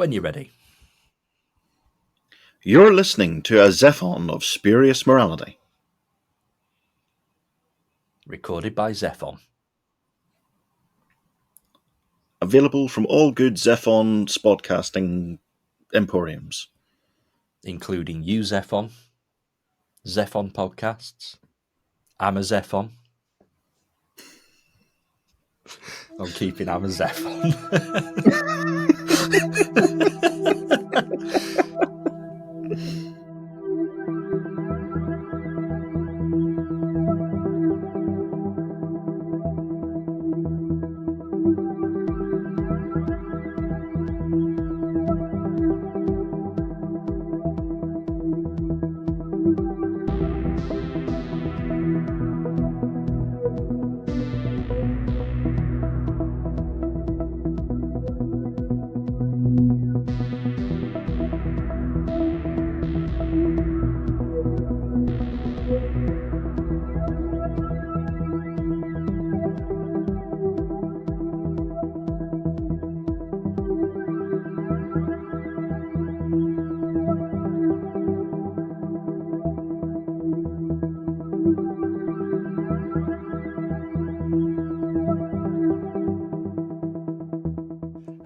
when you're ready. You're listening to a Zephon of Spurious Morality. Recorded by Zephon. Available from all good Zephon podcasting emporiums. Including You Zephon, Zephon Podcasts, I'm a Zephon. I'm keeping I'm a Zephon.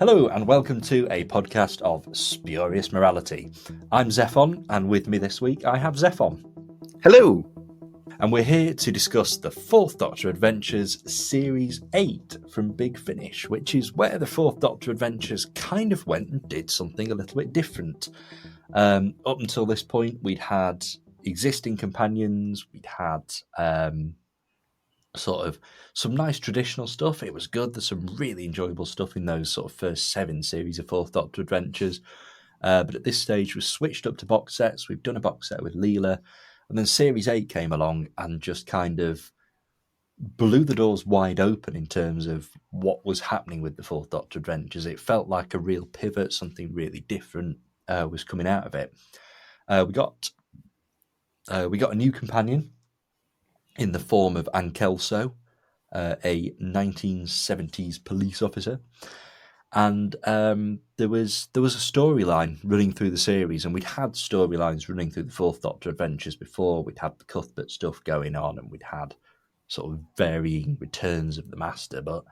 Hello and welcome to a podcast of Spurious Morality. I'm Zephon, and with me this week I have Zephon. Hello! And we're here to discuss the Fourth Doctor Adventures Series 8 from Big Finish, which is where the Fourth Doctor Adventures kind of went and did something a little bit different. Up until this point, we'd had existing companions, we'd had sort of some nice traditional stuff. It was good. There's some really enjoyable stuff in those sort of first 7 series of Fourth Doctor Adventures. But at this stage, we've switched up to box sets. We've done a box set with Leela. And then Series 8 came along and just kind of blew the doors wide open in terms of what was happening with the Fourth Doctor Adventures. It felt like a real pivot, something really different was coming out of it. We got a new companion in the form of Ankelso, a 1970s police officer. And there was a storyline running through the series, and we'd had storylines running through the Fourth Doctor Adventures before. We'd had the Cuthbert stuff going on, and we'd had sort of varying returns of the Master. But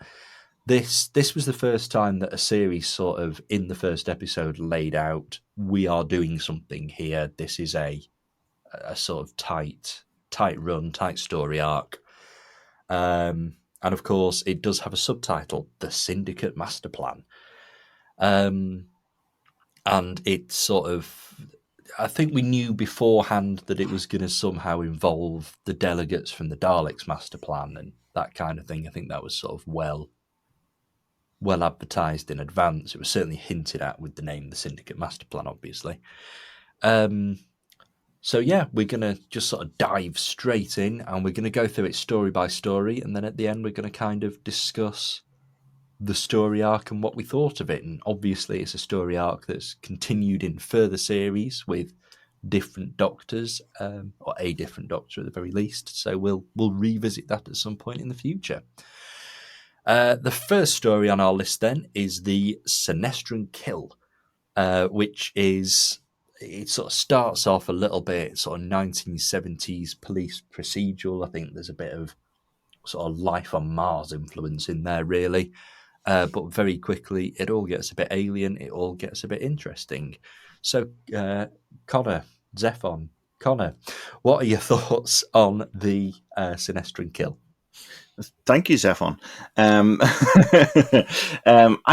this was the first time that a series sort of, in the first episode, laid out, we are doing something here. This is a sort of tight run, tight story arc. And of course, it does have a subtitle, The Syndicate Master Plan. And it's sort of, I think we knew beforehand that it was going to somehow involve the delegates from the Daleks Master Plan and that kind of thing. I think that was sort of well advertised in advance. It was certainly hinted at with the name The Syndicate Master Plan, obviously. So yeah, we're going to just sort of dive straight in, and we're going to go through it story by story, and then at the end we're going to kind of discuss the story arc and what we thought of it. And obviously it's a story arc that's continued in further series with different doctors, or a different doctor at the very least. So we'll revisit that at some point in the future. The first story on our list then is the Sinestron Kill, which is... It sort of starts off a little bit sort of 1970s police procedural. I think there's a bit of sort of Life on Mars influence in there, really. But very quickly, it all gets a bit alien. It all gets a bit interesting. So, Connor, what are your thoughts on the Sinestron Kill? Thank you, Zephon. I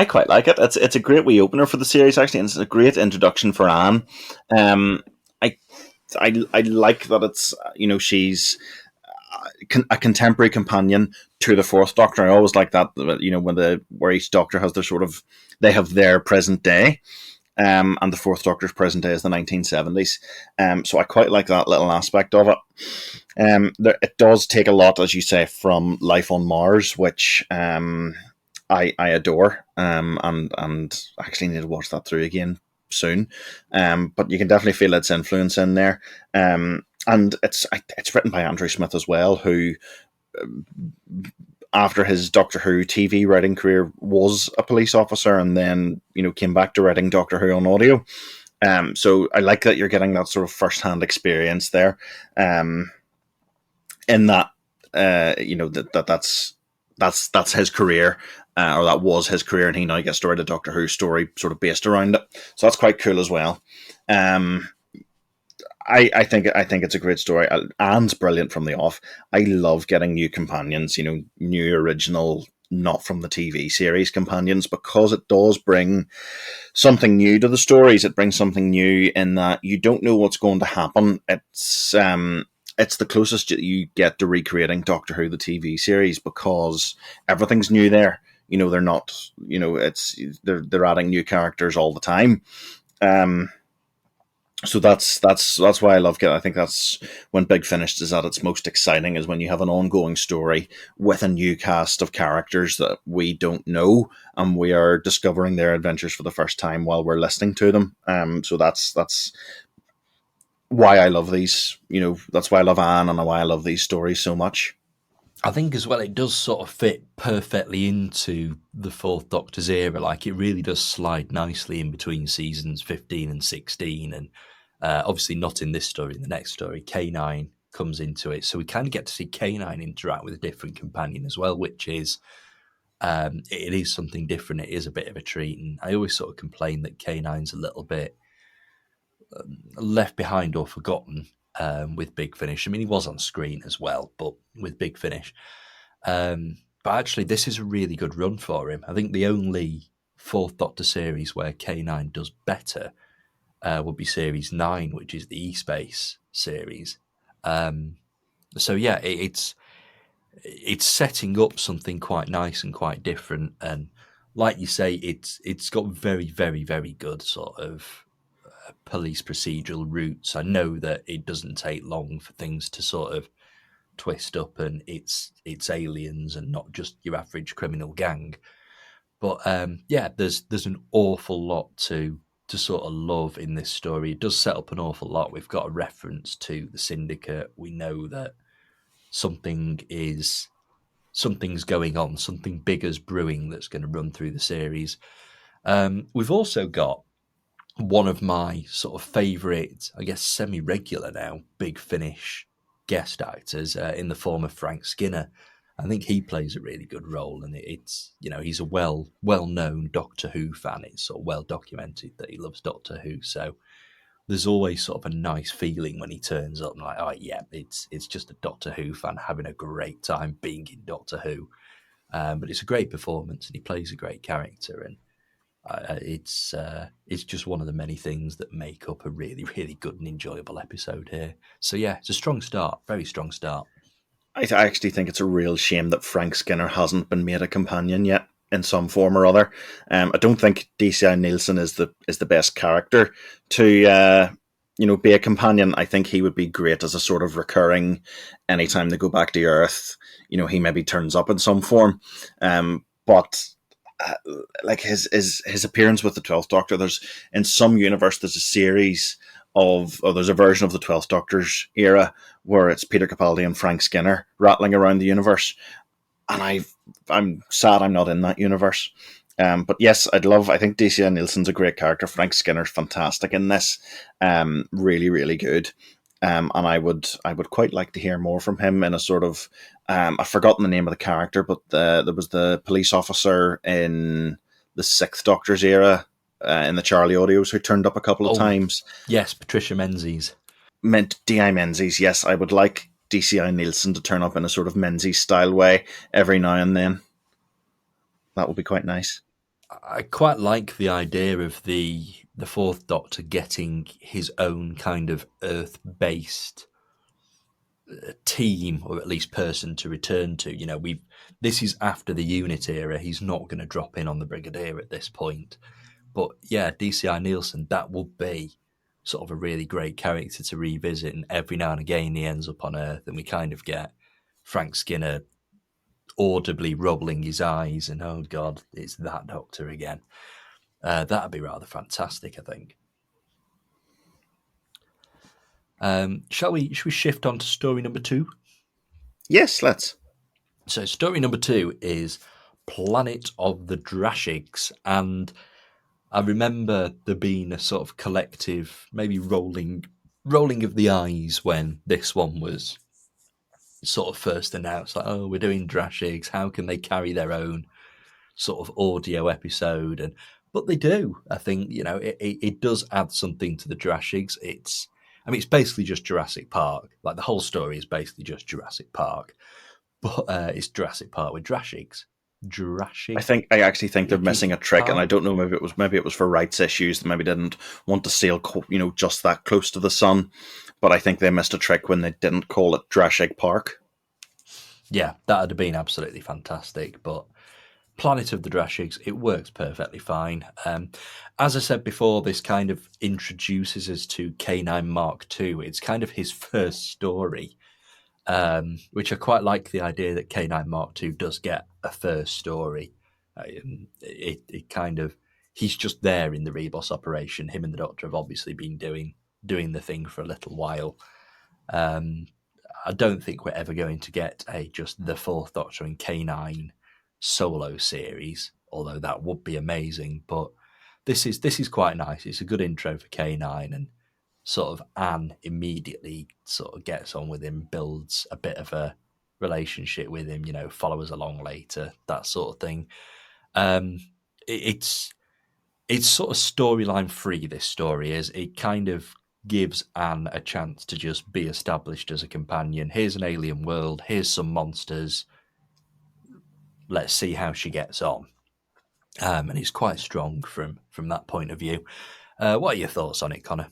quite like it. It's a great wee opener for the series, actually, and it's a great introduction for Anne. I like that it's, she's a contemporary companion to the Fourth Doctor. I always like that, where each Doctor has they have their present day. And the Fourth Doctor's present day is the 1970s. So I quite like that little aspect of it. It does take a lot, as you say, from Life on Mars, which I adore, and actually need to watch that through again soon. But you can definitely feel its influence in there. And it's written by Andrew Smith as well, who after his Doctor Who TV writing career was a police officer, and then came back to writing Doctor Who on audio. So I like that you're getting that sort of first-hand experience there. In that, that's his career, or that was his career, and he now gets to write a Doctor Who story sort of based around it. So that's quite cool as well. Um, I think it's a great story. Anne's brilliant from the off. I love getting new companions, new original, not from the TV series companions, because it does bring something new to the stories. It brings something new in that you don't know what's going to happen. It's the closest you get to recreating Doctor Who the TV series, because everything's new there. They're not. They're adding new characters all the time. So that's why I love it. I think that's when Big Finish is at its most exciting, is when you have an ongoing story with a new cast of characters that we don't know, and we are discovering their adventures for the first time while we're listening to them. So that's why I love these. That's why I love Anne, and why I love these stories so much. I think as well it does sort of fit perfectly into the Fourth Doctor's era. Like, it really does slide nicely in between seasons 15 and 16. And obviously not in this story, in the next story, K9 comes into it. So we kind of get to see K9 interact with a different companion as well, which is, it is something different. It is a bit of a treat. And I always sort of complain that K9's a little bit left behind or forgotten with Big Finish. I mean, he was on screen as well, but with Big Finish. But actually, this is a really good run for him. I think the only Fourth Doctor series where K9 does better would be Series 9, which is the E-Space series. So yeah, it's setting up something quite nice and quite different. And like you say, it's got very, very, very good sort of police procedural roots. I know that it doesn't take long for things to sort of twist up, and it's aliens and not just your average criminal gang. But yeah, there's an awful lot to sort of love in this story. It does set up an awful lot. We've got a reference to the Syndicate. We know that something's going on, something big is brewing that's going to run through the series. We've also got one of my sort of favourite, I guess, semi-regular now, Big Finish guest actors in the form of Frank Skinner. I think he plays a really good role, and it's he's a well-known Doctor Who fan. It's sort of well documented that he loves Doctor Who, so there's always sort of a nice feeling when he turns up and like, oh yeah, it's just a Doctor Who fan having a great time being in Doctor Who. But it's a great performance, and he plays a great character, and it's just one of the many things that make up a really, really good and enjoyable episode here. So yeah, it's a strong start, very strong start. I actually think it's a real shame that Frank Skinner hasn't been made a companion yet in some form or other. I don't think DCI Nielsen is the best character to be a companion. I think he would be great as a sort of recurring. Anytime they go back to Earth, he maybe turns up in some form. But like his appearance with the 12th Doctor, there's in some universe there's a series or there's a version of the 12th Doctor's era where it's Peter Capaldi and Frank Skinner rattling around the universe, and I'm sad I'm not in that universe. But yes, I think DCI Nielsen's a great character. Frank Skinner's fantastic in this. Really, really good. And I would quite like to hear more from him in a sort of I've forgotten the name of the character, but there was the police officer in the Sixth Doctor's era in the Charlie audios who turned up a couple of times. Yes, Patricia Menzies. Meant D.I. Menzies. Yes, I would like DCI Nielsen to turn up in a sort of Menzies style way every now and then. That would be quite nice. I quite like the idea of the Fourth Doctor getting his own kind of Earth-based team, or at least person to return to. This is after the unit era. He's not going to drop in on the Brigadier at this point. But yeah, DCI Nielsen, that would be sort of a really great character to revisit. And every now and again, he ends up on Earth, and we kind of get Frank Skinner audibly rubbling his eyes, and oh god, it's that Doctor again. That'd be rather fantastic, I think. Shall we shift on to story number 2? Yes, let's. So story number 2 is Planet of the Drashigs, and I remember there being a sort of collective, maybe rolling of the eyes when this one was sort of first announced. Like, oh, we're doing Drashigs. How can they carry their own sort of audio episode? But they do. I think it does add something to the Drashigs. It's basically just Jurassic Park. Like the whole story is basically just Jurassic Park, but it's Jurassic Park with Drashigs. Jurassic I actually think they're missing a trick, and I Park. don't know, maybe it was for rights issues. They maybe didn't want to sail just that close to the sun, but I think they missed a trick when they didn't call it Jurassic Park. Yeah, that would have been absolutely fantastic. But Planet of the Drashigs, it works perfectly fine. As I said before, this kind of introduces us to K9 Mark II. It's kind of his first story, which I quite like the idea that K9 Mark II does get a first story. It kind of, he's just there in the Rebos operation. Him and the Doctor have obviously been doing the thing for a little while. I don't think we're ever going to get just the Fourth Doctor and K9 solo series, although that would be amazing. But this is quite nice. It's a good intro for K9, and sort of Anne immediately sort of gets on with him, builds a bit of a relationship with him, follow us along later, that sort of thing. It's sort of storyline free, this story is. It kind of gives Anne a chance to just be established as a companion. Here's an alien world, here's some monsters, let's see how she gets on. And it's quite strong from that point of view. What are your thoughts on it, Connor?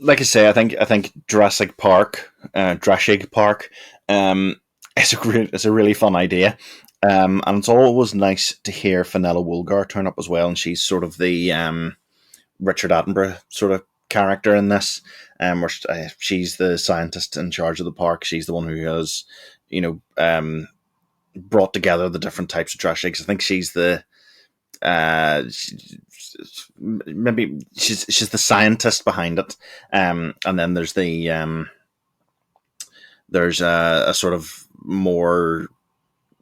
Like I say, I think Jurassic Park, Jurassic Park, it's a really fun idea. And it's always nice to hear Fenella Woolgar turn up as well, and she's sort of the Richard Attenborough sort of character in this. Where she's the scientist in charge of the park. She's the one who has, brought together the different types of Drashigs. I think she's the maybe she's the scientist behind it. And then there's there's a sort of more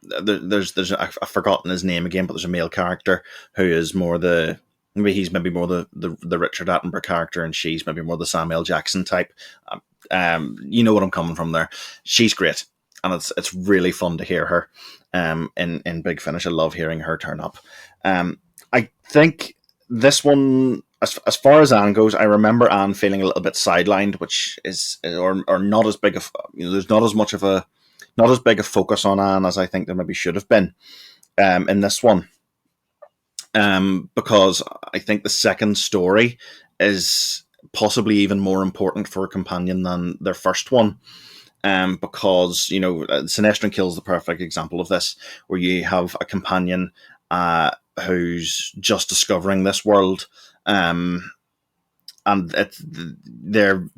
there's I've forgotten his name again, but there's a male character who is more he's maybe more the Richard Attenborough character, and she's maybe more the Samuel Jackson type. You know what I'm coming from there. She's great, and it's really fun to hear her in Big Finish. I love hearing her turn up. I think this one, as far as Anne goes, I remember Anne feeling a little bit sidelined, which is or not as big of there's not as big a focus on Anne as I think there maybe should have been in this one. Because I think the second story is possibly even more important for a companion than their first one. Because, Sinestron Kill is the perfect example of this, where you have a companion who's just discovering this world. And they're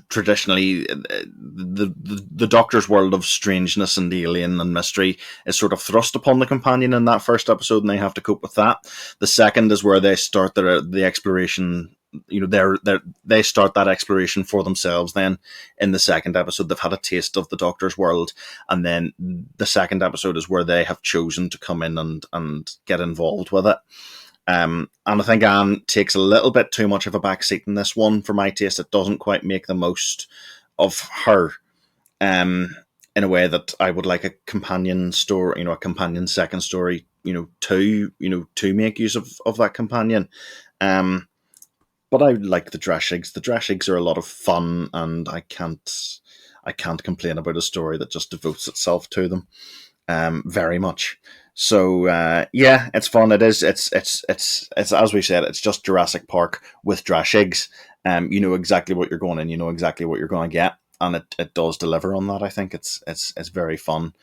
traditionally the Doctor's world of strangeness and alien and mystery is sort of thrust upon the companion in that first episode, and they have to cope with that. The second is where they start the exploration. They start that exploration for themselves. Then in the second episode, they've had a taste of the Doctor's world, and then the second episode is where they have chosen to come in and get involved with it. And I think Anne takes a little bit too much of a backseat in this one for my taste. It doesn't quite make the most of her in a way that I would like a companion story, a companion second story, to make use of that companion. But I like the Drashigs. The Drashigs are a lot of fun, and I can't complain about a story that just devotes itself to them very much. So yeah, it's fun. It is. It's as we said. It's just Jurassic Park with Drashigs. You know exactly what you're going in. You know exactly what you're going to get, and it does deliver on that. I think it's very fun.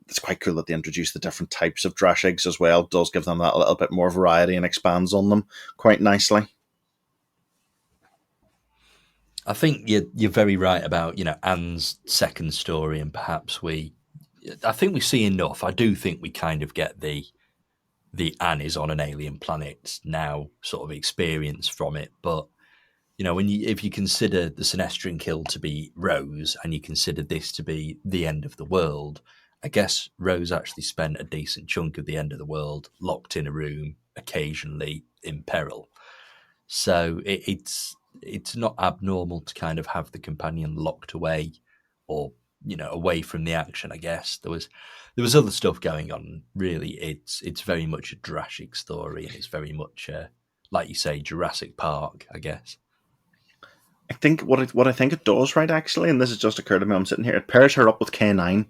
It's quite cool that they introduce the different types of Drashigs as well. It does give them that a little bit more variety and expands on them quite nicely. I think you're very right about Anne's second story, and perhaps I think we see enough. I do think we kind of get the Anne is on an alien planet now sort of experience from it, but when if you consider the Sinestron kill to be Rose and you consider this to be the end of the world, I guess Rose actually spent a decent chunk of the end of the world locked in a room, occasionally in peril. So it's not abnormal to kind of have the companion locked away, or away from the action. I guess there was other stuff going on. Really, it's very much a Jurassic story, and it's very much like you say, Jurassic Park, I guess. I think what I think it does, right, actually, and this has just occurred to me. I'm sitting here. It pairs her up with K9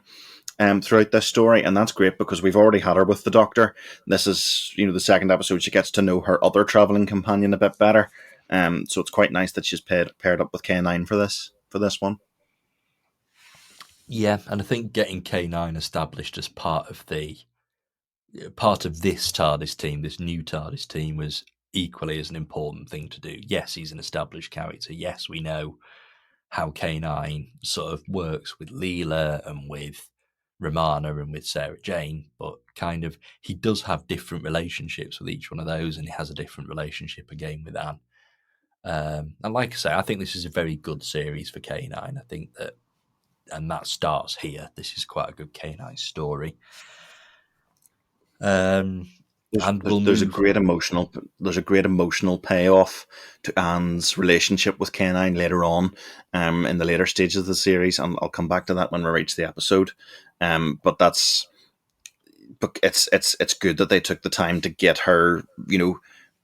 throughout this story, and that's great because we've already had her with the Doctor. This is the second episode. She gets to know her other traveling companion a bit better. So it's quite nice that she's paired up with K9 for this one. Yeah, and I think getting K9 established as part of this TARDIS team, this new TARDIS team, was equally as an important thing to do. Yes, he's an established character. Yes, we know how K9 sort of works with Leela and with Romana and with Sarah Jane, but kind of he does have different relationships with each one of those, and he has a different relationship again with Anne. And like I say, I think this is a very good series for K9. I think that, and that starts here. This is quite a good K9 story. Um, There's, and there's we'll there's a move. great emotional payoff to Anne's relationship with K9 later on, in the later stages of the series, and I'll come back to that when we reach the episode. But it's good that they took the time to get her.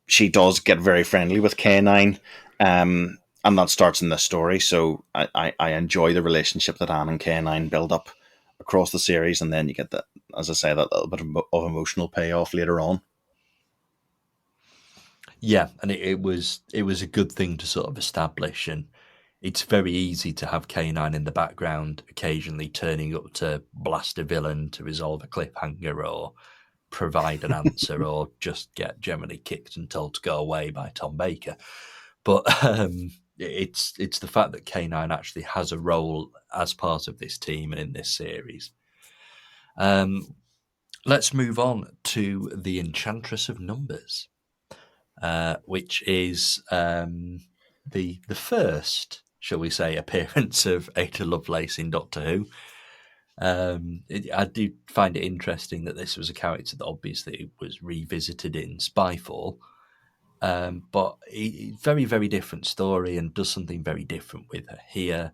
She does get very friendly with K9, and that starts in this story. So I enjoy the relationship that Anne and K9 build up across the series, and then you get that, as I say, that little bit of emotional payoff later on. Yeah, and it was a good thing to sort of establish, and it's very easy to have K9 in the background, occasionally turning up to blast a villain to resolve a cliffhanger or provide an answer, or just get generally kicked and told to go away by Tom Baker. But it's the fact that K9 actually has a role as part of this team and in this series. Um, let's move on to the Enchantress of Numbers, which is the first, shall we say, appearance of Ada Lovelace in Doctor Who. I do find it interesting that this was a character that obviously was revisited in Spyfall, but very, very different story and does something very different with her here.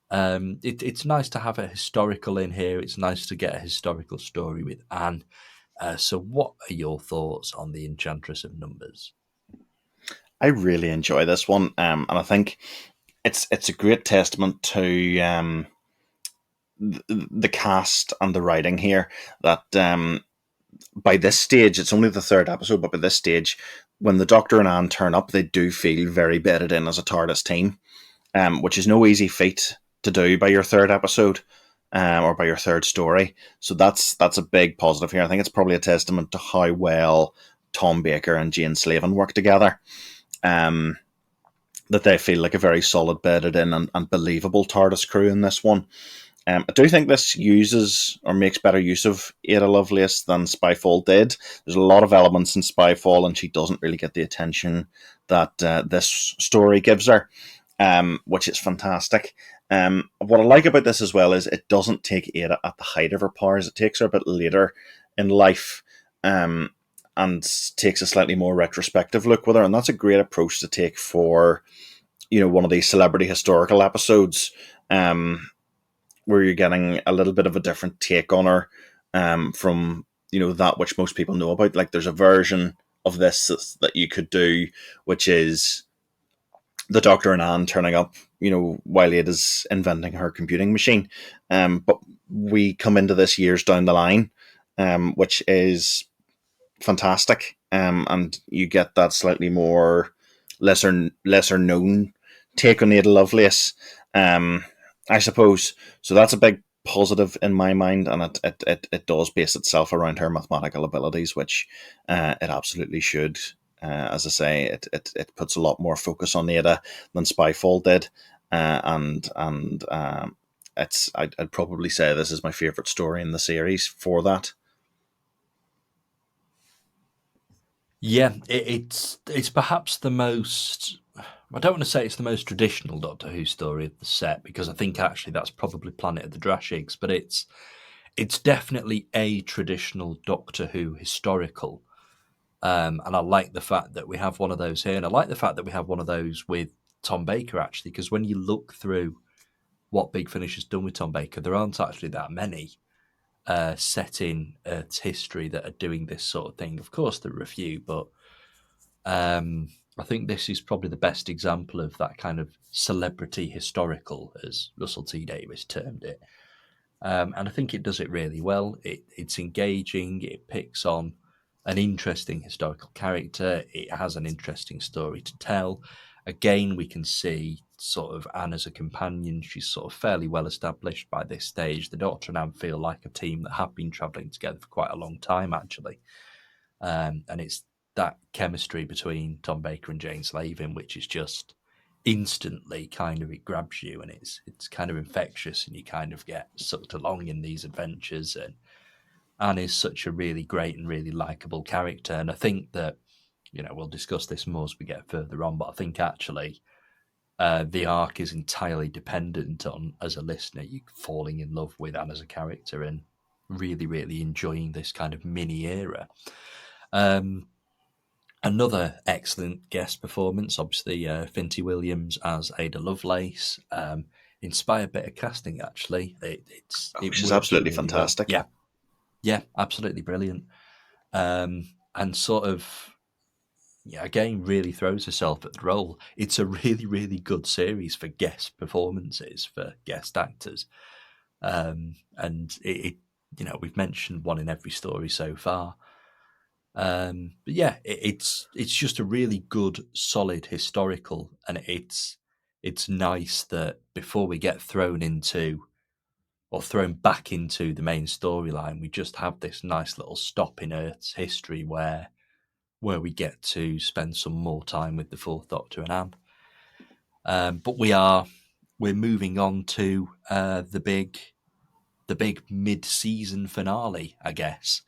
It's nice to have a historical in here. It's nice to get a historical story with Anne. So, what are your thoughts on the Enchantress of Numbers? I really enjoy this one, and I think it's a great testament to the cast and the writing here. That by this stage, it's only the third episode, but by this stage, when the Doctor and Anne turn up, they do feel very bedded in as a TARDIS team, which is no easy feat to do by your third episode. Or by your third story, so that's a big positive here. I think it's probably a testament to how well Tom Baker and Jane Slavin work together. Um, that they feel like a very solid bedded in and believable TARDIS crew in this one. I do think this uses or makes better use of Ada Lovelace than Spyfall did. There's a lot of elements in Spyfall, and she doesn't really get the attention that this story gives her, which is fantastic. What I like about this as well is it doesn't take Ada at the height of her powers. It takes her a bit later in life, and takes a slightly more retrospective look with her, and that's a great approach to take for one of these celebrity historical episodes, where you're getting a little bit of a different take on her, from that which most people know about. Like, there's a version of this that you could do, which is the Doctor and Anne turning up, while Ada's inventing her computing machine. But we come into this years down the line, which is fantastic, and you get that slightly more lesser known take on Ada Lovelace, I suppose. So that's a big positive in my mind, and it does base itself around her mathematical abilities, which it absolutely should. As I say, it puts a lot more focus on Ada than Spyfall did, and I'd probably say this is my favorite story in the series for that. Yeah, it's perhaps the most I don't want to say it's the most traditional Doctor Who story of the set, because I think actually that's probably Planet of the Drashigs, but it's definitely a traditional Doctor Who historical. And I like the fact that we have one of those here, and I like the fact that we have one of those with Tom Baker, actually, because when you look through what Big Finish has done with Tom Baker, there aren't actually that many set in Earth's history that are doing this sort of thing. Of course, there are a few, but I think this is probably the best example of that kind of celebrity historical, as Russell T Davies termed it. And I think it does it really well. It's engaging. It picks on an interesting historical character. It has an interesting story to tell. Again, we can see sort of Anne as a companion. She's sort of fairly well established by this stage. The Doctor and Anne feel like a team that have been travelling together for quite a long time, actually. And it's that chemistry between Tom Baker and Jane Slavin, which is just instantly kind of, it grabs you, and it's kind of infectious, and you kind of get sucked along in these adventures. And Anne is such a really great and really likable character. And I think that, we'll discuss this more as we get further on, but I think actually the arc is entirely dependent on, as a listener, you falling in love with Anne as a character and really, really enjoying this kind of mini era. Another excellent guest performance, obviously, Finty Williams as Ada Lovelace. Inspired bit of casting, actually. It She's works absolutely really well. fantastic. Yeah, absolutely brilliant. And sort of, again, really throws herself at the role. It's a really, really good series for guest performances, for guest actors. And we've mentioned one in every story so far. But yeah, it's just a really good, solid historical, and it's nice that before we get thrown into or thrown back into the main storyline, we just have this nice little stop in Earth's history where we get to spend some more time with the Fourth Doctor and Anne. But we're moving on to the big mid-season finale, I guess.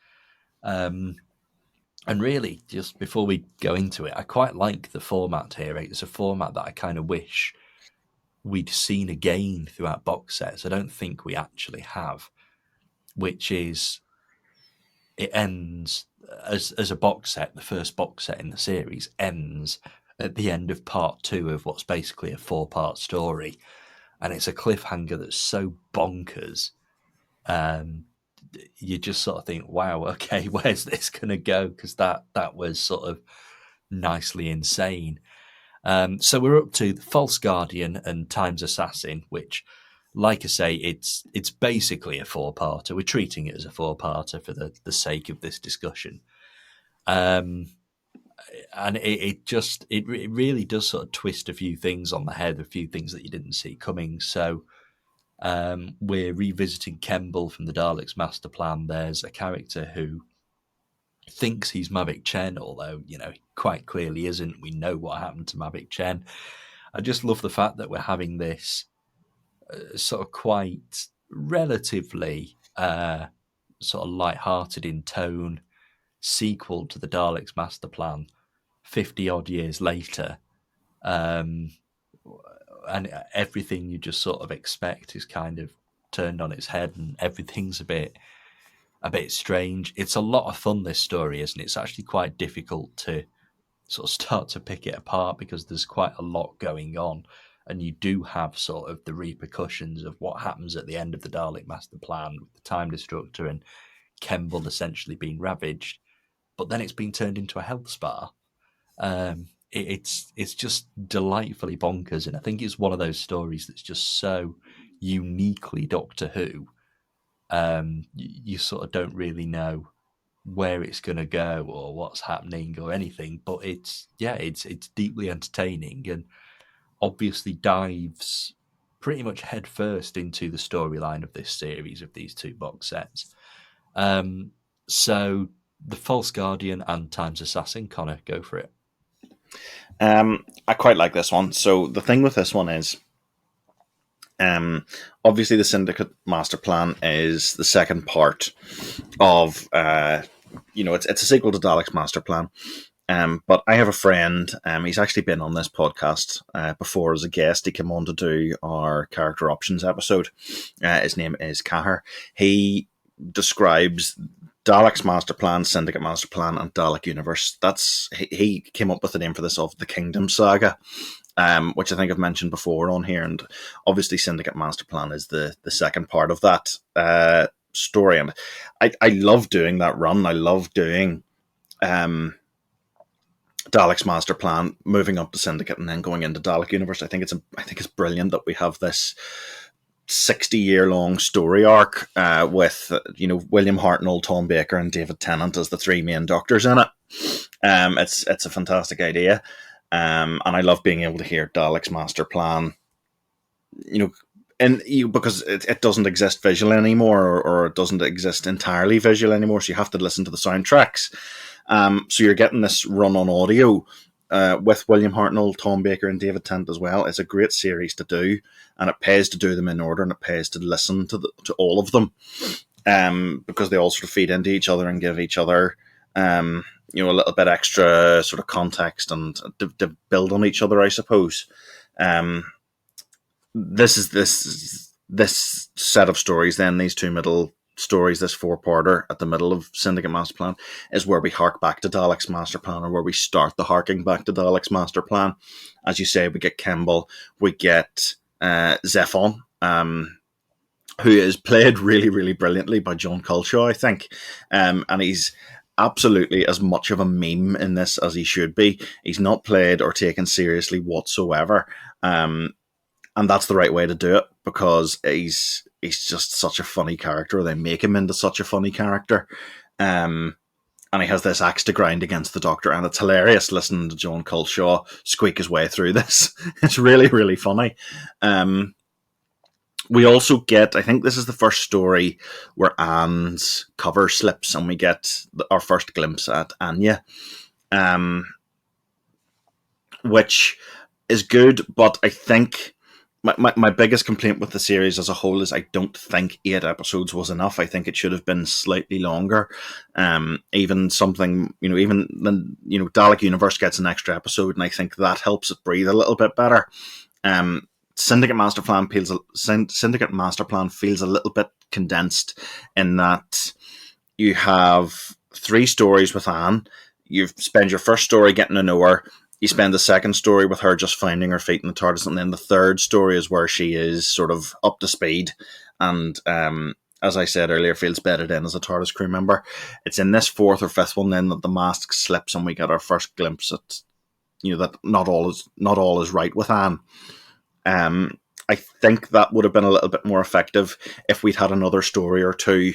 And really, just before we go into it, I quite like the format here. It's a format that I kind of wish we'd seen again throughout box sets. I don't think we actually have, which is it ends as a box set. The first box set in the series ends at the end of part 2 of what's basically a 4-part story. And it's a cliffhanger that's so bonkers. You just sort of think, wow, okay, where's this going to go? Because that was sort of nicely insane. So we're up to the False Guardian and Time's Assassin, which, like I say, it's basically a 4-parter. We're treating it as a 4-parter for the sake of this discussion. And it really does sort of twist a few things on the head, a few things that you didn't see coming. So we're revisiting Kemble from the Daleks' Master Plan. There's a character who thinks he's Mavic Chen, although, he quite clearly isn't. We know what happened to Mavic Chen. I just love the fact that we're having this sort of quite relatively sort of light-hearted in tone sequel to the Daleks' Master Plan 50-odd years later. And everything you just sort of expect is kind of turned on its head, and everything's a bit strange. It's a lot of fun, this story, isn't it? It's actually quite difficult to sort of start to pick it apart because there's quite a lot going on, and you do have sort of the repercussions of what happens at the end of the Dalek Master Plan with the Time Destructor and Kemble essentially being ravaged, but then it's been turned into a health spa. It's just delightfully bonkers, and I think it's one of those stories that's just so uniquely Doctor Who. You sort of don't really know where it's going to go or what's happening or anything, but it's deeply entertaining and obviously dives pretty much headfirst into the storyline of this series of these 2 box sets. So the False Guardian and Time's Assassin, Connor, go for it. I quite like this one. So the thing with this one is, obviously the Syndicate Master Plan is the second part of, it's a sequel to Dalek's Master Plan. But I have a friend. He's actually been on this podcast before as a guest. He came on to do our character options episode. His name is Kahar. He describes Dalek's master plan, Syndicate master plan, and Dalek universe. He came up with the name for this of the Kingdom Saga, which I think I've mentioned before on here. And obviously, Syndicate master plan is the second part of that story. And I love doing that run. I love doing Dalek's master plan, moving up to Syndicate, and then going into Dalek universe. I think it's brilliant that we have this 60-year-long story arc with William Hartnell, Tom Baker, and David Tennant as the three main doctors in it. It's a fantastic idea, and I love being able to hear Dalek's master plan. Because it doesn't exist visually anymore, or it doesn't exist entirely visual anymore, so you have to listen to the soundtracks. So you're getting this run on audio with William Hartnell, Tom Baker, and David Tennant as well. It's a great series to do, and it pays to do them in order, and it pays to listen to all of them, because they all sort of feed into each other and give each other a little bit extra sort of context and to build on each other, I suppose. This set of stories, then these two middle stories, this four-parter at the middle of Syndicate Master Plan, is where we hark back to Dalek's Master Plan, or where we start the harking back to Dalek's Master Plan. As you say, we get Kimball, we get Zephon, who is played really, really brilliantly by John Culshaw, I think. And he's absolutely as much of a meme in this as he should be. He's not played or taken seriously whatsoever. And that's the right way to do it, because he's just such a funny character. They make him into such a funny character. And he has this axe to grind against the Doctor, and it's hilarious listening to John Culshaw squeak his way through this. It's really, really funny. We also get, I think this is the first story where Anne's cover slips, and we get our first glimpse at Anya, which is good, but I think my biggest complaint with the series as a whole is I don't think 8 episodes was enough. I think it should have been slightly longer. Even something, Dalek Universe gets an extra episode, and I think that helps it breathe a little bit better. Syndicate Master Plan feels a little bit condensed, in that you have 3 stories with Anne. You spend your first story getting to know her. You spend the second story with her just finding her feet in the TARDIS, and then the third story is where she is sort of up to speed and, as I said earlier, feels bedded in as a TARDIS crew member. It's in this 4th or 5th one then that the mask slips, and we get our first glimpse at that not all is right with Anne. I think that would have been a little bit more effective if we'd had another story or two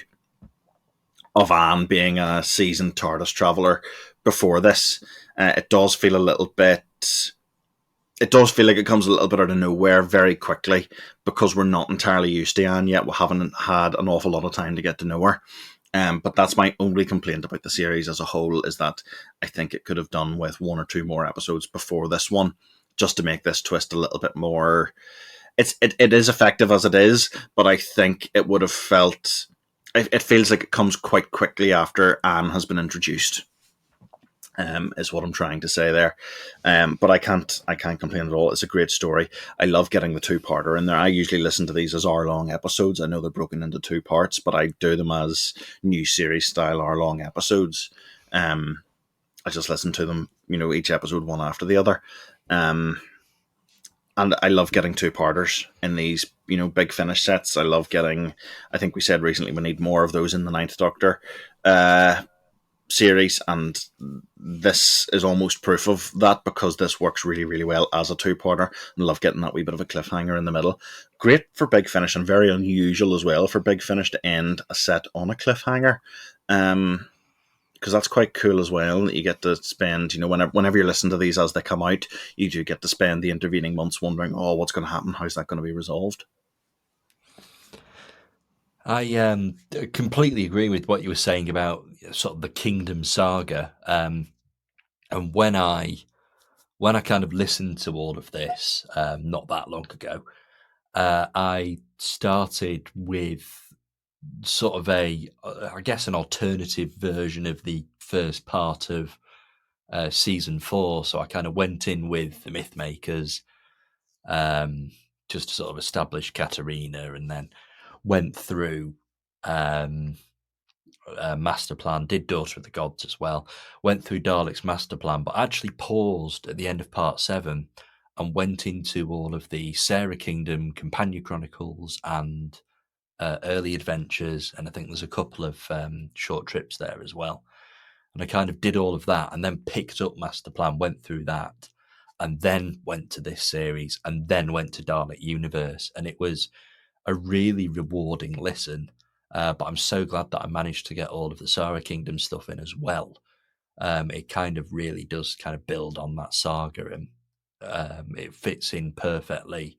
of Anne being a seasoned TARDIS traveller before this. It does feel a little bit... It does feel like it comes a little bit out of nowhere very quickly, because we're not entirely used to Anne yet. We haven't had an awful lot of time to get to know her. But that's my only complaint about the series as a whole, is that I think it could have done with 1 or 2 more episodes before this one, just to make this twist a little bit more... It is effective as it is, but I think it would have felt... It feels like it comes quite quickly after Anne has been introduced, is what I'm trying to say there. But I can't complain at all. It's a great story. I love getting the 2-parter in there. I usually listen to these as hour-long episodes. I know they're broken into 2 parts, but I do them as new series style hour-long episodes. I just listen to them, each episode one after the other. And I love getting 2-parters in these, big finish sets. I love getting... I think we said recently we need more of those in the 9th Doctor series, and this is almost proof of that, because this works really, really well as a 2-parter. I love getting that wee bit of a cliffhanger in the middle. Great for Big Finish, and very unusual as well for Big Finish to end a set on a cliffhanger. Because that's quite cool as well. You get to spend, whenever you're listening to these as they come out, you do get to spend the intervening months wondering, what's going to happen? How's that going to be resolved? I completely agree with what you were saying about sort of the Kingdom Saga. And when I kind of listened to all of this not that long ago, I started with sort of I guess, an alternative version of the first part of season 4, so I kind of went in with the Mythmakers, just to sort of establish Katarina, and then went through Master Plan, did Daughter of the Gods as well, went through Dalek's Master Plan, but actually paused at the end of part 7 and went into all of the Sarah Kingdom Companion Chronicles and Early Adventures, and I think there's a couple of short trips there as well. And I kind of did all of that and then picked up Master Plan, went through that, and then went to this series, and then went to Dalek Universe. And it was a really rewarding listen. But I'm so glad that I managed to get all of the Sarah Kingdom stuff in as well. It kind of really does kind of build on that saga, and it fits in perfectly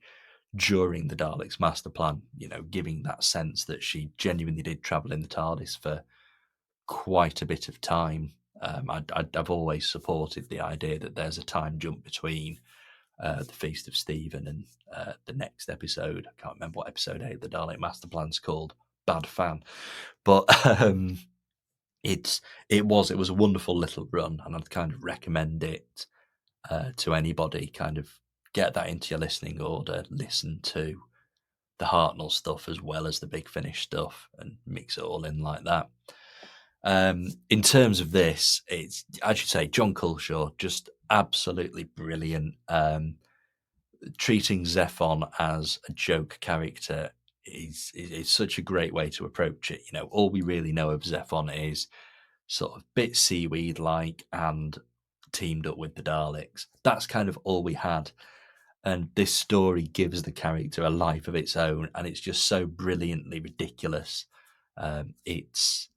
during the Daleks' master plan, giving that sense that she genuinely did travel in the TARDIS for quite a bit of time. I've always supported the idea that there's a time jump between the Feast of Stephen and the next episode. I can't remember what episode 8 the Dalek Master Plan's called. Bad fan. But it was a wonderful little run, and I'd kind of recommend it to anybody. Kind of get that into your listening order, listen to the Hartnell stuff as well as the Big Finish stuff, and mix it all in like that. In terms of this, it's, as you say, John Culshaw, just absolutely brilliant. Treating Zephon as a joke character is such a great way to approach it. All we really know of Zephon is sort of bit seaweed-like and teamed up with the Daleks. That's kind of all we had. And this story gives the character a life of its own, and it's just so brilliantly ridiculous. It's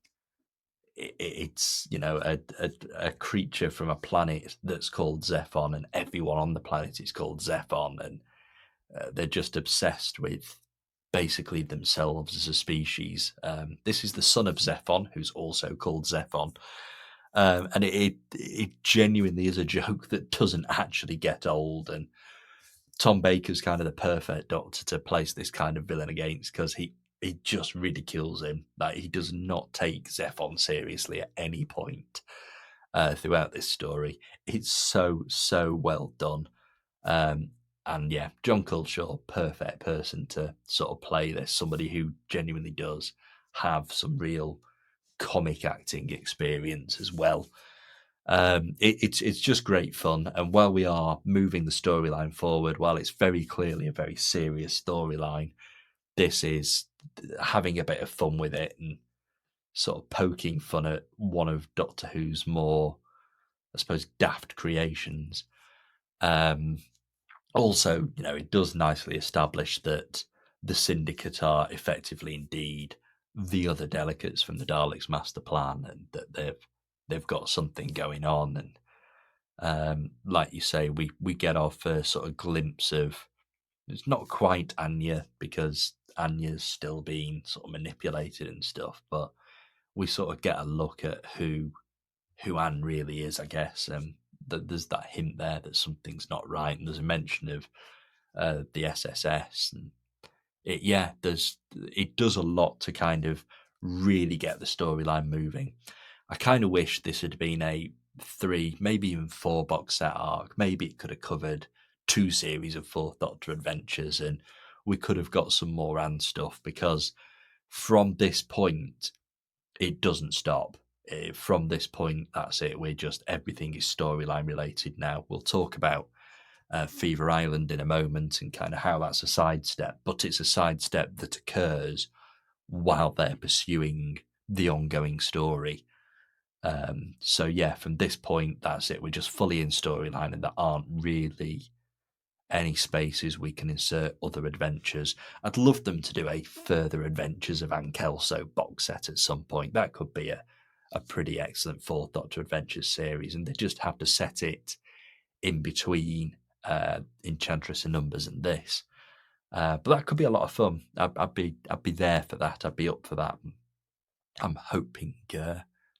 a creature from a planet that's called Zephon, and everyone on the planet is called Zephon, and they're just obsessed with basically themselves as a species. This is the son of Zephon, who's also called Zephon. And it genuinely is a joke that doesn't actually get old. And Tom Baker's kind of the perfect Doctor to place this kind of villain against, because he just ridicules him. Like, he does not take Zephon seriously at any point throughout this story. It's so well done. And yeah, John Culshaw, perfect person to sort of play this. Somebody who genuinely does have some real comic acting experience as well. It's just great fun. And while we are moving the storyline forward, while it's very clearly a very serious storyline, this is having a bit of fun with it and sort of poking fun at one of Doctor Who's more, I suppose, daft creations. Also, it does nicely establish that the Syndicate are effectively indeed the other delegates from the Daleks' master plan, and that they've got something going on. And like you say, we get our first sort of glimpse of, it's not quite Anya, because Anya's still being sort of manipulated and stuff, but we sort of get a look at who Anne really is, I guess. There's that hint there that something's not right, and there's a mention of the SSS, and it does a lot to kind of really get the storyline moving. I kind of wish this had been a 3, maybe even 4 box set arc. Maybe it could have covered 2 series of Fourth Doctor adventures, and we could have got some more Anne stuff, because from this point, it doesn't stop. From this point, that's it. Everything is storyline related now. We'll talk about Fever Island in a moment and kind of how that's a sidestep, but it's a sidestep that occurs while they're pursuing the ongoing story. So yeah, from this point, that's it. We're just fully in storyline, and there aren't really any spaces we can insert other adventures. I'd love them to do a further Adventures of Anne Kelso box set at some point. That could be a pretty excellent Fourth Doctor Adventures series, and they just have to set it in between Enchantress of Numbers and this. But that could be a lot of fun. I'd be there for that. I'd be up for that. I'm hoping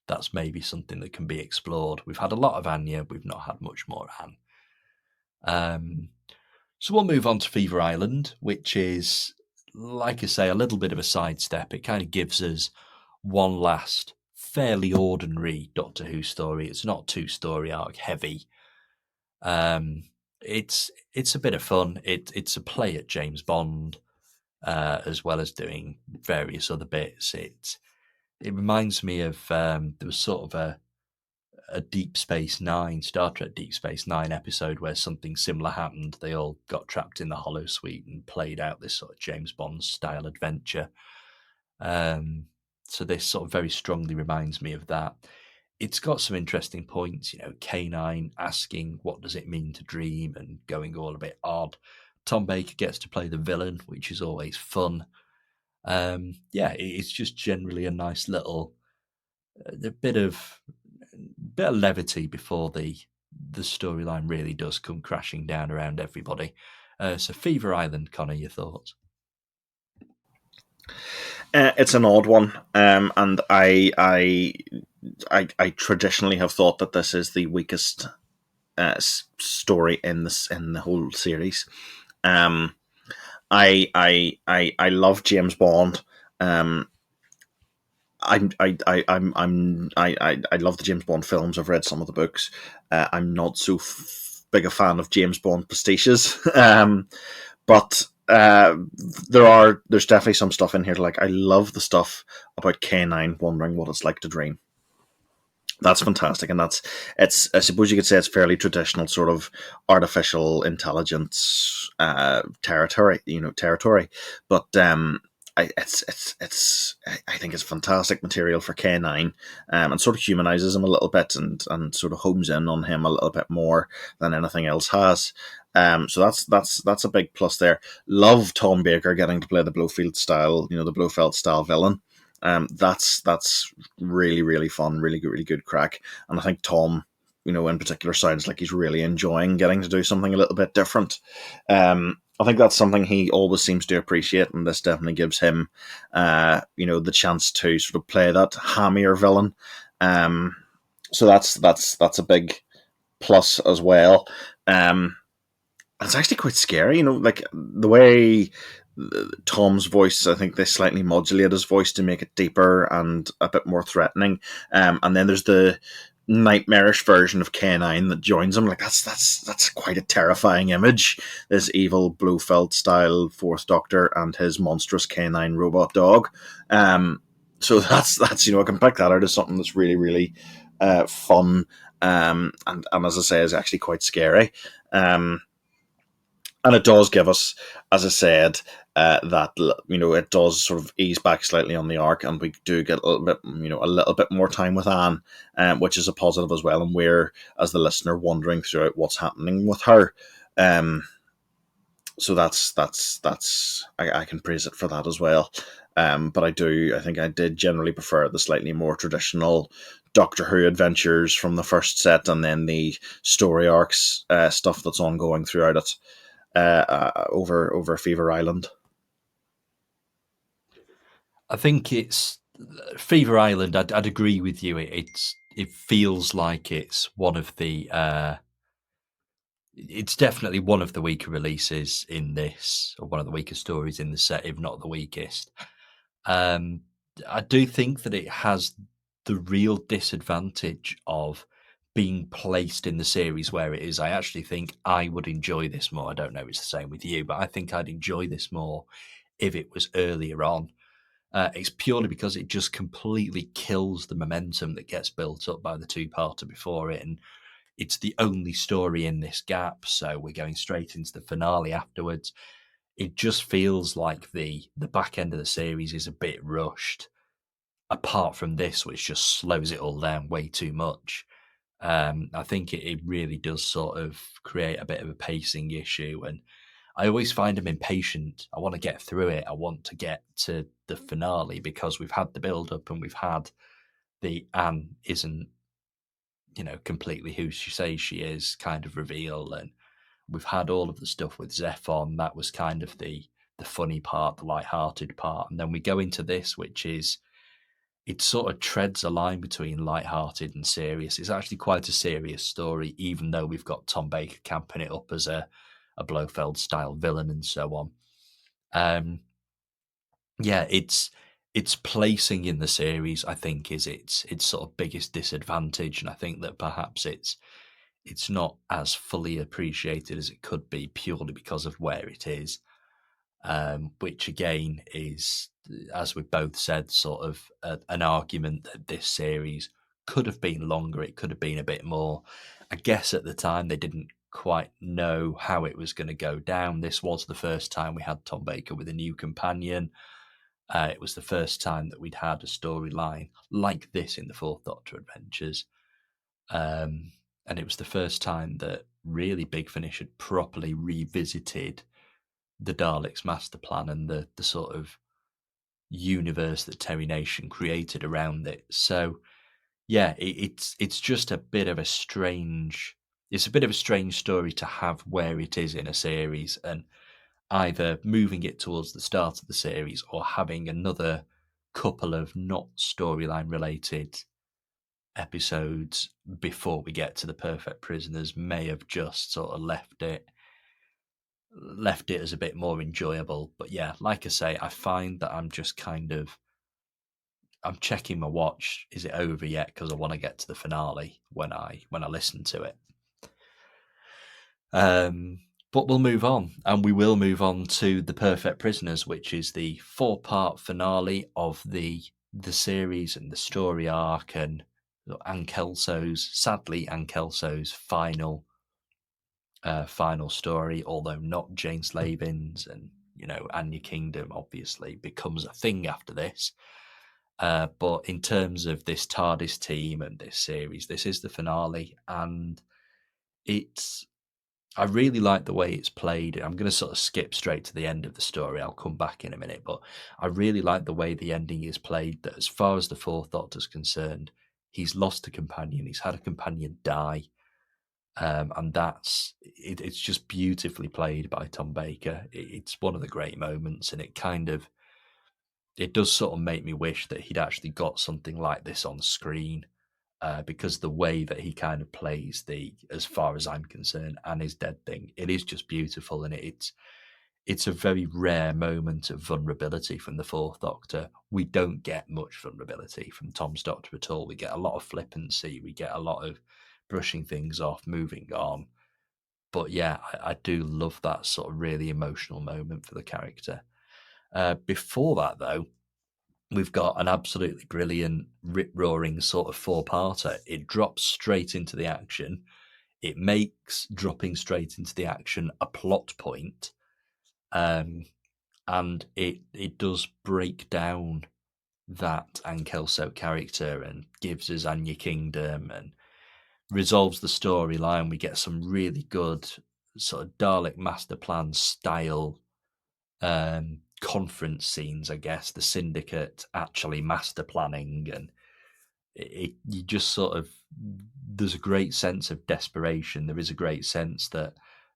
that's maybe something that can be explored. We've had a lot of Anya. We've not had much more Anne. So we'll move on to Fever Island, which is, like I say, a little bit of a sidestep. It kind of gives us one last fairly ordinary Doctor Who story. It's not too story arc heavy. Um, it's a bit of fun. It's a play at James Bond, as well as doing various other bits. It reminds me of there was sort of a Deep Space Nine, Star Trek Deep Space Nine episode where something similar happened. They all got trapped in the Hollow Suite and played out this sort of James Bond style adventure. Um, so this sort of very strongly reminds me of that. It's got some interesting points, K9 asking what does it mean to dream and going all a bit odd. Tom Baker gets to play the villain, which is always fun. Yeah, it's just generally a nice little a bit of levity before the storyline really does come crashing down around everybody. So Fever Island, Connor, your thoughts? It's an odd one, and I traditionally have thought that this is the weakest story in the whole series. Um, I love James Bond. I love the James Bond films. I've read some of the books. I'm not so big a fan of James Bond pastiches, but there's definitely some stuff in here. Like I love the stuff about K9 wondering what it's like to dream. That's fantastic, and it's. I suppose you could say it's fairly traditional, sort of artificial intelligence territory. Territory, but I think it's fantastic material for K9, and sort of humanizes him a little bit, and sort of homes in on him a little bit more than anything else has. So that's a big plus there. Love Tom Baker getting to play the Blofeld style villain. That's really really fun, really good crack, and I think Tom, in particular, sounds like he's really enjoying getting to do something a little bit different. I think that's something he always seems to appreciate, and this definitely gives him, the chance to sort of play that hammier villain. So that's a big plus as well. It's actually quite scary, like the way Tom's voice. I think they slightly modulate his voice to make it deeper and a bit more threatening. And then there's the nightmarish version of K9 that joins him. Like that's quite a terrifying image. This evil Blofeld style Fourth Doctor and his monstrous K9 robot dog. So that's I can pick that out as something that's really really fun. And as I say, is actually quite scary. And it does give us, as I said, that it does sort of ease back slightly on the arc, and we do get a little bit more time with Anne, which is a positive as well. And we're, as the listener, wondering throughout what's happening with her. So that's I can praise it for that as well. But I think I did generally prefer the slightly more traditional Doctor Who adventures from the first set, and then the story arcs stuff that's ongoing throughout it. Over Fever Island. I think it's Fever Island. I'd agree with you. It feels like it's one of the. It's definitely one of the weaker releases in this, or one of the weaker stories in the set, if not the weakest. Um, I do think that it has the real disadvantage of being placed in the series where it is. I actually think I would enjoy this more. I don't know if it's the same with you, but I think I'd enjoy this more if it was earlier on. It's purely because it just completely kills the momentum that gets built up by the two-parter before it, and it's the only story in this gap, so we're going straight into the finale afterwards. It just feels like the back end of the series is a bit rushed, apart from this, which just slows it all down way too much. I think it really does sort of create a bit of a pacing issue, and I always find I'm impatient. I want to get through it. I want to get to the finale because we've had the build up and we've had the Anne isn't, completely who she says she is kind of reveal, and we've had all of the stuff with Zephon. That was kind of the funny part, the light-hearted part, and then we go into this, which is it sort of treads a line between light-hearted and serious. It's actually quite a serious story, even though we've got Tom Baker camping it up as a Blofeld-style villain and so on. Yeah, its placing in the series, I think, is its sort of biggest disadvantage, and I think that perhaps it's not as fully appreciated as it could be purely because of where it is, which again is, as we both said, sort of an argument that this series could have been longer. It could have been a bit more. I guess at the time they didn't quite know how it was going to go down. This was the first time we had Tom Baker with a new companion. It was the first time that we'd had a storyline like this in the Fourth Doctor Adventures. And it was the first time that really Big Finish had properly revisited the Daleks' master plan and the sort of universe that Terry Nation created around it. So yeah, it's just a bit of a strange. It's a bit of a strange story to have where it is in a series, and either moving it towards the start of the series or having another couple of not storyline related episodes before we get to the Perfect Prisoners may have just sort of left it as a bit more enjoyable. But yeah, like I say, I find that I'm just kind of I'm checking my watch. Is it over yet? Because I want to get to the finale when I listen to it. But we'll move on, and we will move on to The Perfect Prisoners, which is the 4-part finale of the series and the story arc, and sadly Ann Kelso's final story, although not Jane Slavin's, and Anya Kingdom obviously becomes a thing after this. But in terms of this TARDIS team and this series, this is the finale, and I really like the way it's played. I'm going to sort of skip straight to the end of the story. I'll come back in a minute, but I really like the way the ending is played. That as far as the Fourth Doctor's concerned, he's lost a companion. He's had a companion die, and it's just beautifully played by Tom Baker. It's one of the great moments, and it does sort of make me wish that he'd actually got something like this on screen. Because the way that he kind of plays as far as I'm concerned, and his dead thing, it is just beautiful, and it's a very rare moment of vulnerability from the Fourth Doctor. We don't get much vulnerability from Tom's Doctor at all. We get a lot of flippancy, we get a lot of brushing things off, moving on. But yeah, I do love that sort of really emotional moment for the character. Before that, though, we've got an absolutely brilliant, rip-roaring sort of 4-parter. It drops straight into the action. It makes dropping straight into the action a plot point. And it does break down that Ann Kelso character and gives us Anya Kingdom and resolves the storyline. We get some really good sort of Dalek Master Plan style conference scenes, I guess, the Syndicate actually master planning, and you just sort of, there's a great sense of desperation. There is a great sense that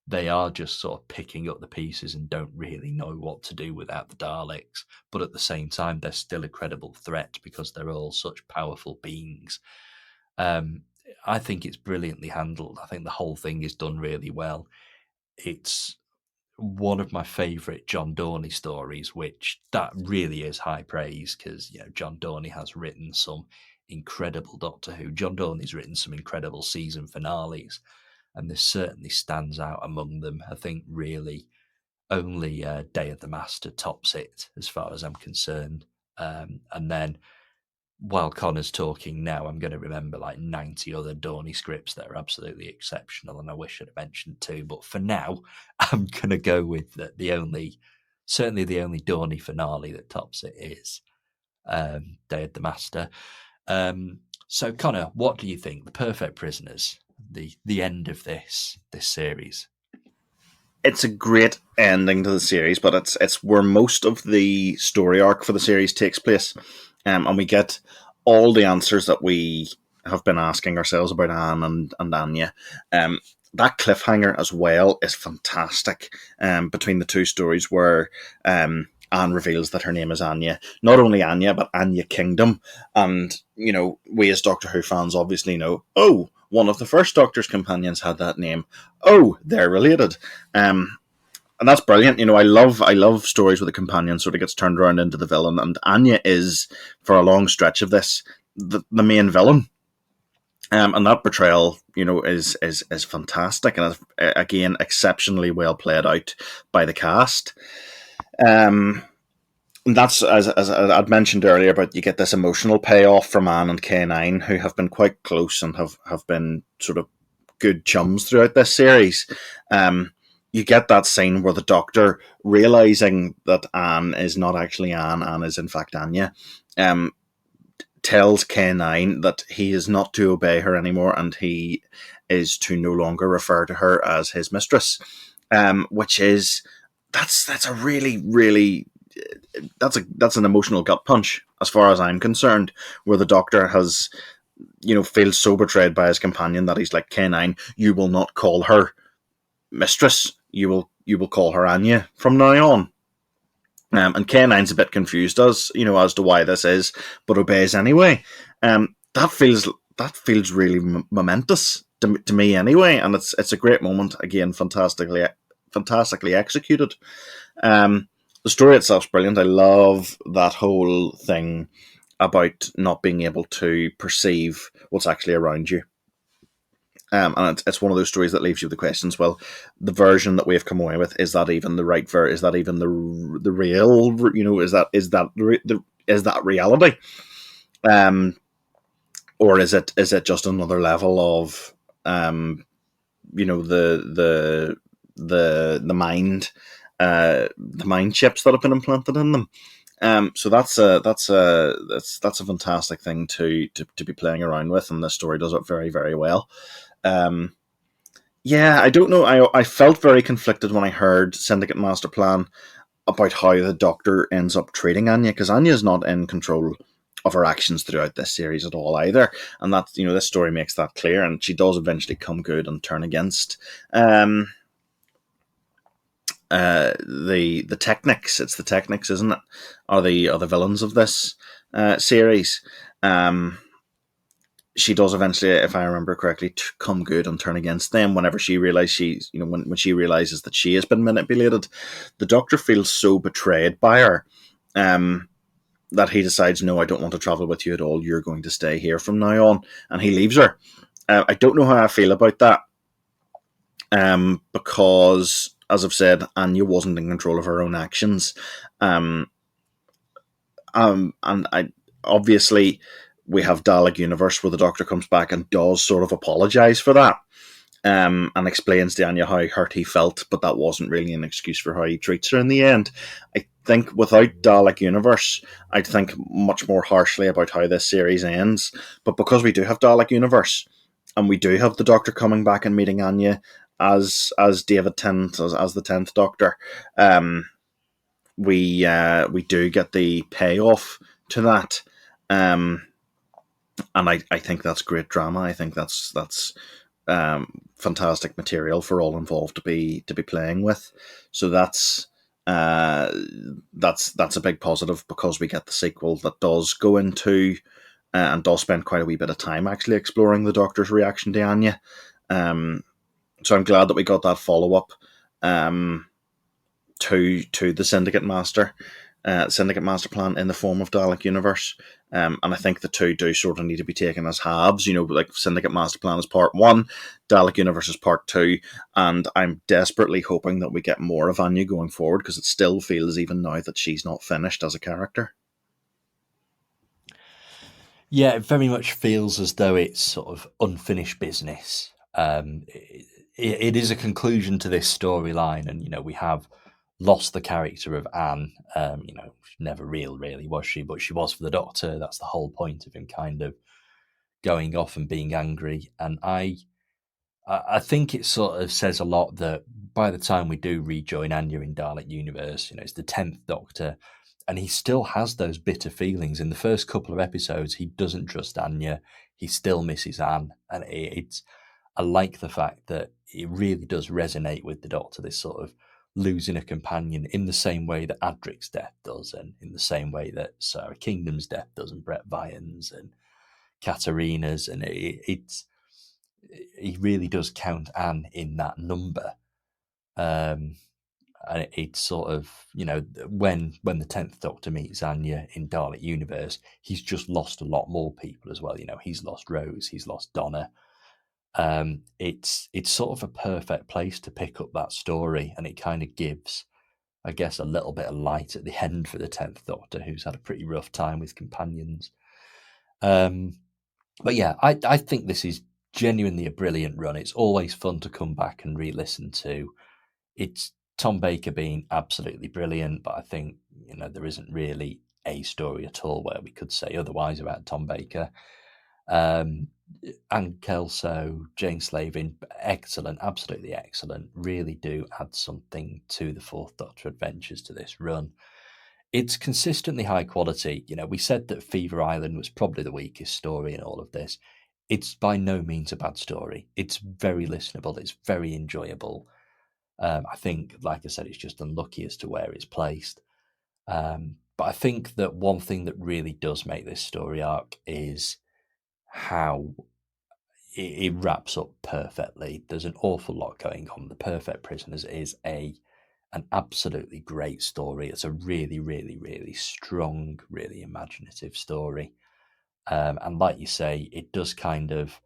they are just sort of picking up the pieces and don't really know what to do without the Daleks, but at the same time they're still a credible threat because they're all such powerful beings. I think it's brilliantly handled. I think the whole thing is done really well. It's one of my favourite John Dorney stories, which that really is high praise because John Dorney has written some incredible Doctor Who. John Dorney's written some incredible season finales, and this certainly stands out among them. I think really only Day of the Master tops it as far as I'm concerned. And then while Connor's talking now, I'm going to remember like 90 other Dorney scripts that are absolutely exceptional, and I wish I'd mentioned too. But for now, I'm going to go with certainly the only Dorney finale that tops it is Day of the Master. So, Connor, what do you think? The Perfect Prisoners, the end of this series. It's a great ending to the series, but it's where most of the story arc for the series takes place, and we get all the answers that we have been asking ourselves about Anne and Anya. That cliffhanger as well is fantastic. Between the two stories, where Anne reveals that her name is Anya, not only Anya but Anya Kingdom, and we as Doctor Who fans obviously know. Oh, one of the first Doctor's companions had that name. Oh, they're related. and that's brilliant. I love stories where the companion sort of gets turned around into the villain, and Anya is, for a long stretch of this, the main villain. And that portrayal, is fantastic, and again, exceptionally well played out by the cast. Um, and that's, as I'd mentioned earlier, but you get this emotional payoff from Anne and K9, who have been quite close and have been sort of good chums throughout this series. You get that scene where the Doctor, realizing that Anne is not actually Anne is in fact Anya, um, tells K9 that he is not to obey her anymore, and he is to no longer refer to her as his mistress. Which is that's a really, really, that's an emotional gut punch as far as I'm concerned, where the Doctor has, feels so betrayed by his companion that he's like, K9, you will not call her mistress. You will call her Anya from now on. And K9's a bit confused as to why this is, but obeys anyway. That feels really momentous to me anyway, and it's a great moment. Again, fantastically executed. The story itself's brilliant. I love that whole thing about not being able to perceive what's actually around you. And it's one of those stories that leaves you with the questions. Well, the version that we've come away with, is that even the right Is that even the real? Is that reality? Or is it just another level of the mind chips that have been implanted in them. So that's a fantastic thing to be playing around with, and this story does it very, very well. Yeah, I don't know. I felt very conflicted when I heard Syndicate Master Plan about how the Doctor ends up treating Anya, because Anya is not in control of her actions throughout this series at all either, and that this story makes that clear, and she does eventually come good and turn against the Technics. It's the Technics, isn't it? Are the villains of this series. She does eventually, if I remember correctly, come good and turn against them whenever she realizes when she realizes that she has been manipulated. The Doctor feels so betrayed by her that he decides, no, I don't want to travel with you at all. You're going to stay here from now on, and he leaves her. I don't know how I feel about that, because, as I've said, Anya wasn't in control of her own actions, and I obviously we have Dalek Universe, where the Doctor comes back and does sort of apologise for that, and explains to Anya how hurt he felt, but that wasn't really an excuse for how he treats her in the end. I think without Dalek Universe, I'd think much more harshly about how this series ends, but because we do have Dalek Universe, and we do have the Doctor coming back and meeting Anya as David Tennant, as the 10th Doctor, we do get the payoff to that. And I think that's great drama. I think that's fantastic material for all involved to be playing with. So that's a big positive, because we get the sequel that does go into and does spend quite a wee bit of time actually exploring the Doctor's reaction to Anya. So I'm glad that we got that follow up to the Syndicate Master Plan in the form of Dalek Universe. And I think the two do sort of need to be taken as halves, like Syndicate Master Plan is part 1, Dalek Universe is part 2, and I'm desperately hoping that we get more of Anya going forward, because it still feels, even now, that she's not finished as a character. Yeah, it very much feels as though it's sort of unfinished business. It is a conclusion to this storyline, and we have lost the character of Anne. Never real, really, was she? But she was for the Doctor. That's the whole point of him kind of going off and being angry. And I think it sort of says a lot that by the time we do rejoin Anya in Dalek Universe, it's the 10th Doctor, and he still has those bitter feelings. In the first couple of episodes, he doesn't trust Anya. He still misses Anne. And I like the fact that it really does resonate with the Doctor, this sort of losing a companion, in the same way that Adric's death does, and in the same way that Sarah Kingdom's death does, and Brett Vian's and Katarina's. And he really does count Anne in that number. And it's sort of, when the 10th Doctor meets Anya in Dalek Universe, he's just lost a lot more people as well. He's lost Rose, he's lost Donna. It's sort of a perfect place to pick up that story, and it kind of gives, I guess, a little bit of light at the end for the 10th Doctor, who's had a pretty rough time with companions. But yeah, I think this is genuinely a brilliant run. It's always fun to come back and re-listen to. It's Tom Baker being absolutely brilliant, but I think, there isn't really a story at all where we could say otherwise about Tom Baker. Anne Kelso, Jane Slavin, excellent, absolutely excellent. Really do add something to the Fourth Doctor adventures to this run. It's consistently high quality. We said that Fever Island was probably the weakest story in all of this. It's by no means a bad story. It's very listenable. It's very enjoyable. I think, like I said, it's just unlucky as to where it's placed. But I think that one thing that really does make this story arc is how it wraps up perfectly. There's an awful lot going on. The Perfect Prisoners is an absolutely great story. It's a really, really, really strong, really imaginative story. And like you say, it does kind of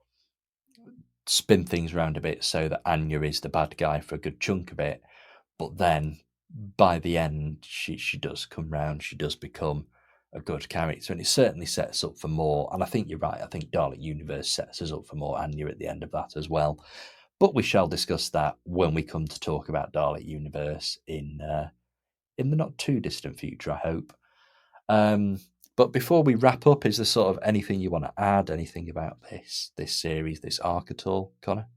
spin things around a bit so that Anya is the bad guy for a good chunk of it. But then by the end, she does come round. She does become a good character, and it certainly sets up for more. And I think you're right. I think Dalek Universe sets us up for more Anya at the end of that as well. But we shall discuss that when we come to talk about Dalek Universe in the not too distant future, I hope. But before we wrap up, is there sort of anything you want to add? Anything about this series, this arc at all, Connor?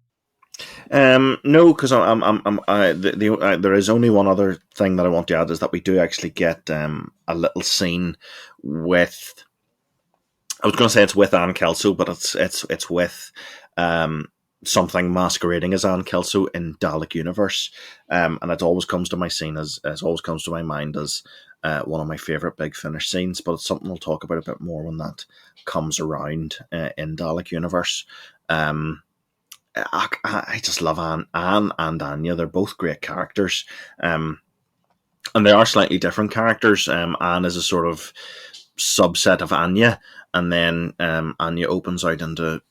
No, because there is only one other thing that I want to add, is that we do actually get a little scene with. I was going to say it's with Anne Kelso, but it's with something masquerading as Anne Kelso in Dalek Universe, and it always comes to my scene as always comes to my mind as one of my favorite Big Finish scenes. But it's something we'll talk about a bit more when that comes around in Dalek Universe. I just love Anne and Anya. They're both great characters, and they are slightly different characters. Anne is a sort of subset of Anya, and then Anya opens out into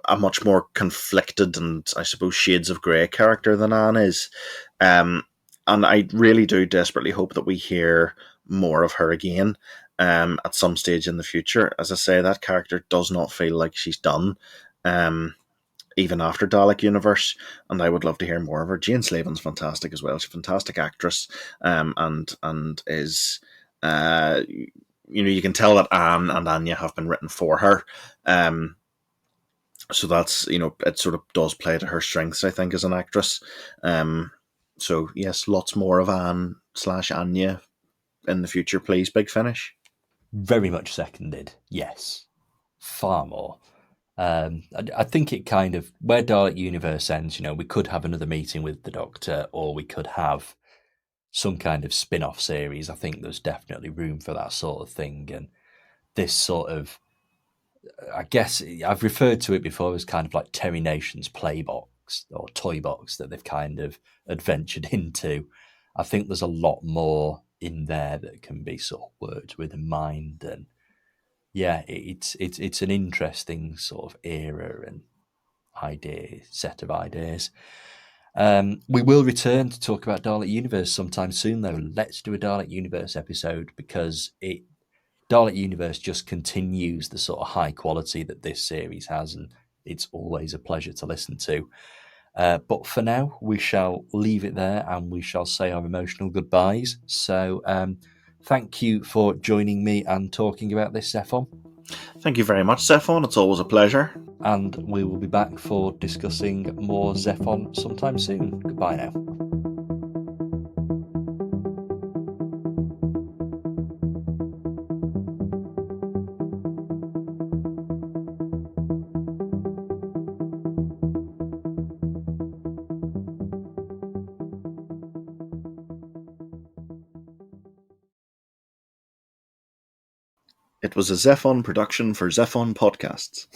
a much more conflicted and, I suppose, shades of grey character than Anne is. And I really do desperately hope that we hear more of her again at some stage in the future. As I say, that character does not feel like she's done. Even after Dalek Universe, and I would love to hear more of her. Jane Slavin's fantastic as well. She's a fantastic actress, and is you can tell that Anne and Anya have been written for her. So that's it sort of does play to her strengths, I think, as an actress. So yes, lots more of Anne / Anya in the future, please. Big Finish. Very much seconded. Yes, far more. I think it kind of, where Dalek Universe ends, we could have another meeting with the Doctor, or we could have some kind of spin-off series. I think there's definitely room for that sort of thing. And this sort of, I guess I've referred to it before as kind of like Terry Nation's playbox or toy box that they've kind of adventured into. I think there's a lot more in there that can be sort of worked with in mind, and yeah, it's an interesting sort of era and set of ideas. We will return to talk about Dalek Universe sometime soon, though. Let's do a Dalek Universe episode, because Dalek Universe just continues the sort of high quality that this series has, and it's always a pleasure to listen to. But for now, we shall leave it there, and we shall say our emotional goodbyes. So thank you for joining me and talking about this, Zephon. Thank you very much, Zephon. It's always a pleasure. And we will be back for discussing more Zephon sometime soon. Goodbye now. It was a Zephon production for Zephon Podcasts.